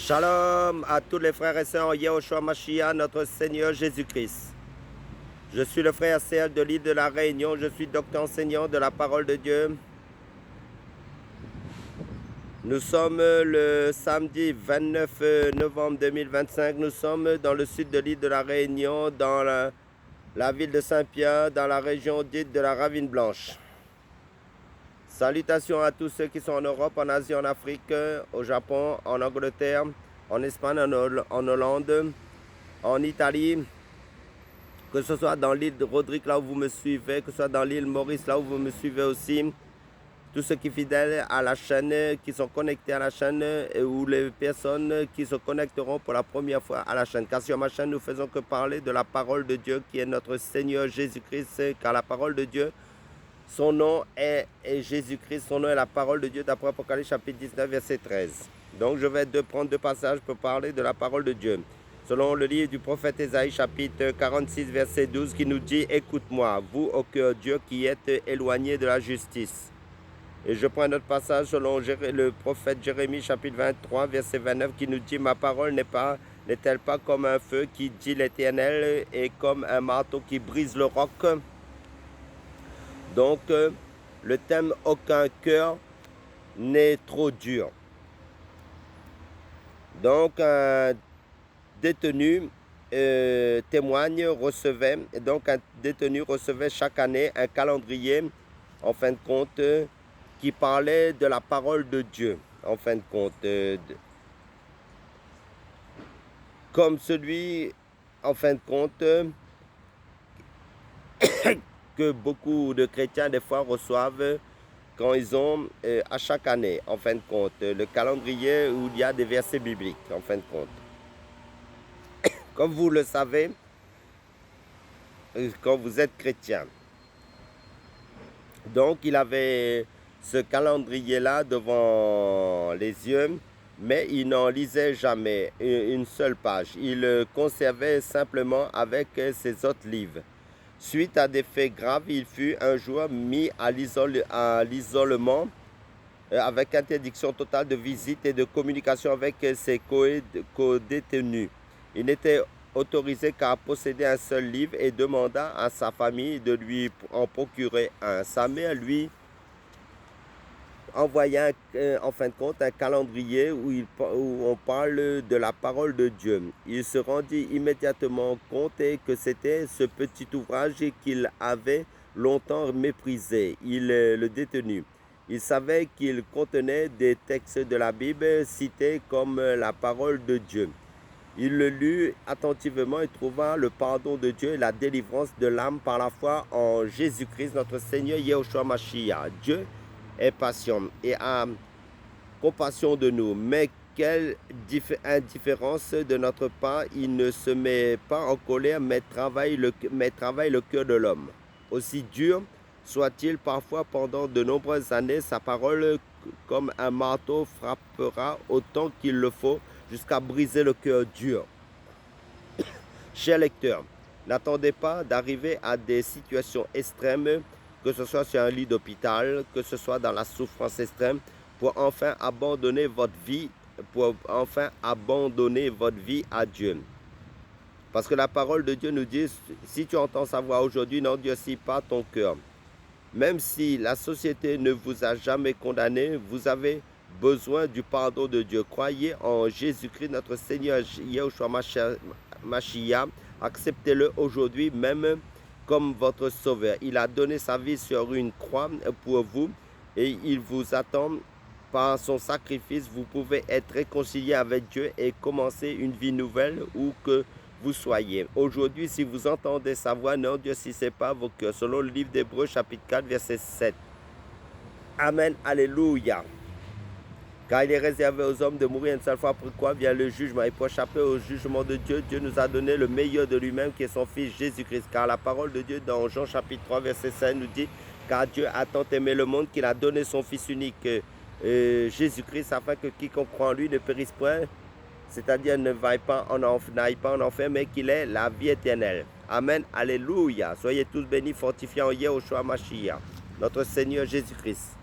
Shalom à tous les frères et sœurs en Yehoshua Mashiach, notre Seigneur Jésus-Christ. Je suis le frère Serge de l'île de la Réunion, je suis docteur enseignant de la parole de Dieu. Nous sommes le samedi 29 novembre 2025, nous sommes dans le sud de l'île de la Réunion, dans la ville de Saint-Pierre, dans la région dite de la Ravine Blanche. Salutations à tous ceux qui sont en Europe, en Asie, en Afrique, au Japon, en Angleterre, en Espagne, en Hollande, en Italie, que ce soit dans l'île de Rodrigue, là où vous me suivez, que ce soit dans l'île Maurice, là où vous me suivez aussi. Tous ceux qui sont fidèles à la chaîne, qui sont connectés à la chaîne, ou les personnes qui se connecteront pour la première fois à la chaîne. Car sur ma chaîne, nous faisons que parler de la parole de Dieu, qui est notre Seigneur Jésus-Christ, car la parole de Dieu, son nom est Jésus-Christ, son nom est la parole de Dieu, d'après Apocalypse chapitre 19, verset 13. Donc je vais prendre deux passages pour parler de la parole de Dieu. Selon le livre du prophète Ésaïe, chapitre 46, verset 12, qui nous dit « Écoute-moi, vous, ô cœur Dieu, qui êtes éloignés de la justice. » Et je prends notre passage selon le prophète Jérémie, chapitre 23, verset 29, qui nous dit « Ma parole n'est-elle pas comme un feu qui dit l'Éternel et comme un marteau qui brise le roc ?» Donc, le thème « Aucun cœur n'est trop dur ». Donc, un détenu recevait chaque année un calendrier, en fin de compte, qui parlait de la parole de Dieu, en fin de compte. Comme celui, en fin de compte, que beaucoup de chrétiens des fois reçoivent quand ils ont à chaque année, en fin de compte, le calendrier où il y a des versets bibliques, en fin de compte. Comme vous le savez, quand vous êtes chrétien. Donc il avait ce calendrier-là devant les yeux, mais il n'en lisait jamais une seule page. Il le conservait simplement avec ses autres livres. Suite à des faits graves, il fut un jour mis à l'isolement avec interdiction totale de visite et de communication avec ses co-détenus. Il n'était autorisé qu'à posséder un seul livre et demanda à sa famille de lui en procurer un. Sa mère lui envoya en fin de compte un calendrier où on parle de la parole de Dieu. Il se rendit immédiatement compte que c'était ce petit ouvrage qu'il avait longtemps méprisé, le détenu. Il savait qu'il contenait des textes de la Bible cités comme la parole de Dieu. Il le lut attentivement et trouva le pardon de Dieu et la délivrance de l'âme par la foi en Jésus-Christ, notre Seigneur Yehoshua Mashiach. Dieu est patient et a compassion de nous, mais quelle indifférence de notre part. Il ne se met pas en colère, mais travaille le cœur de l'homme. Aussi dur soit-il parfois pendant de nombreuses années, sa parole comme un marteau frappera autant qu'il le faut jusqu'à briser le cœur dur. Chers lecteurs, n'attendez pas d'arriver à des situations extrêmes, que ce soit sur un lit d'hôpital, que ce soit dans la souffrance extrême, pour enfin abandonner votre vie à Dieu. Parce que la parole de Dieu nous dit, si tu entends sa voix aujourd'hui, n'endurcis pas ton cœur. Même si la société ne vous a jamais condamné, vous avez besoin du pardon de Dieu. Croyez en Jésus-Christ, notre Seigneur Yehoshua Mashiach. Acceptez-le aujourd'hui même comme votre sauveur. Il a donné sa vie sur une croix pour vous et il vous attend par son sacrifice. Vous pouvez être réconcilié avec Dieu et commencer une vie nouvelle où que vous soyez. Aujourd'hui, si vous entendez sa voix, n'endurcissez pas vos cœurs. Selon le livre d'Hébreux, chapitre 4, verset 7. Amen, alléluia. Car il est réservé aux hommes de mourir une seule fois, pourquoi vient le jugement. Et pour échapper au jugement de Dieu, Dieu nous a donné le meilleur de lui-même, qui est son Fils Jésus-Christ. Car la parole de Dieu dans Jean chapitre 3, verset 5 nous dit, car Dieu a tant aimé le monde qu'il a donné son Fils unique, Jésus-Christ, afin que quiconque croit en lui ne périsse point, c'est-à-dire n'aille pas en enfer, mais qu'il ait la vie éternelle. Amen, alléluia. Soyez tous bénis, fortifiés en Yehoshua Mashiach, notre Seigneur Jésus-Christ.